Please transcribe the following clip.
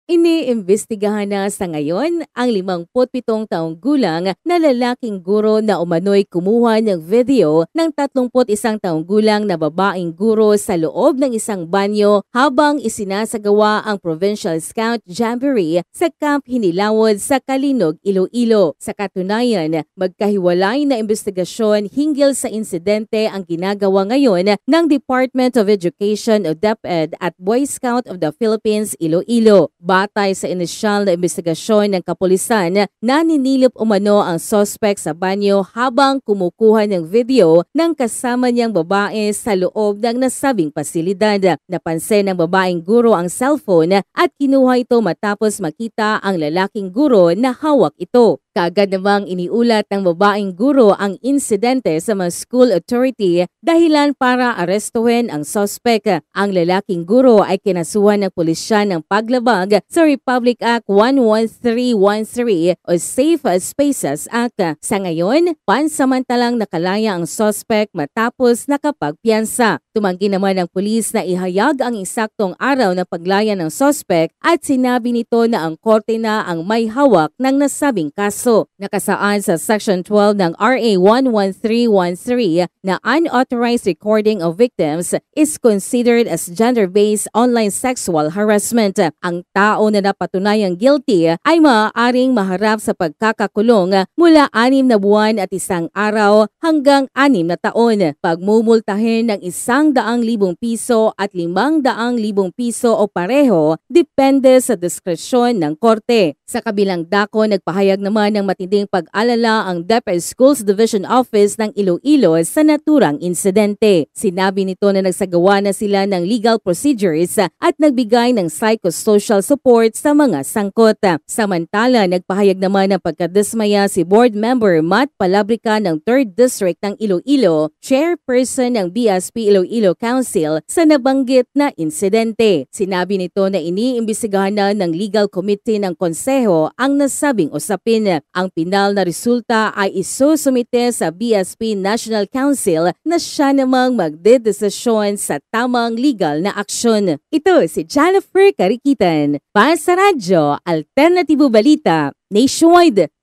Iniimbestigahan na sa ngayon ang 57 taong gulang na lalaking guro na umano'y kumuha ng video ng 31 taong gulang na babaeng guro sa loob ng isang banyo habang isinasagawa ang Provincial Scout Jamboree sa Camp Hinilawod sa Kalinog, Iloilo. Sa katunayan, magkahiwalay na imbestigasyon hinggil sa insidente ang ginagawa ngayon ng Department of Education o DepEd at Boy Scout of the Philippines, Iloilo. Batay sa inisyal na imbestigasyon ng kapulisan, naninilip umano ang suspect sa banyo habang kumukuha ng video ng kasama niyang babae sa loob ng nasabing pasilidad. Napansin ng babaeng guro ang cellphone at kinuha ito matapos makita ang lalaking guro na hawak ito. Kaagad namang iniulat ng babaeng guro ang insidente sa mga school authority dahilan para arestuhin ang suspect. Ang lalaking guro ay kinasuhan ng pulisya ng paglabag sa Republic Act 11313 o Safe Spaces Act. Sa ngayon, pansamantalang nakalaya ang suspect matapos nakapagpiyansa. Tumanggi naman ng pulis na ihayag ang eksaktong araw ng paglaya ng suspect at sinabi nito na ang korte na ang may hawak ng nasabing kaso. Nakasaad sa Section 12 ng RA 11313 na unauthorized recording of victims is considered as gender-based online sexual harassment. Ang tao na napatunayang guilty ay maaaring maharap sa pagkakakulong mula 6 na buwan at 1 araw hanggang 6 na taon, pagmumultahin ng 100,000 piso at 500,000 piso o pareho depende sa diskresyon ng korte. Sa kabilang dako, nagpahayag naman ng matinding pag-alala ang DepEd Schools Division Office ng Iloilo sa naturang insidente. Sinabi nito na nagsagawa na sila ng legal procedures at nagbigay ng psychosocial support sa mga sangkot. Samantala, nagpahayag naman ng pagkadismaya si Board Member Matt Palabrica ng 3rd District ng Iloilo, chairperson ng BSP Iloilo Council sa nabanggit na insidente. Sinabi nito na iniimbestigahan na ng legal committee ng konseho ang nasabing usapin. Ang pinal na resulta ay isusumite sa BSP National Council na siya namang magdedesisyon sa tamang legal na aksyon. Ito si Jennifer Karikitan para sa Radyo Alternatibo Balita Nationwide.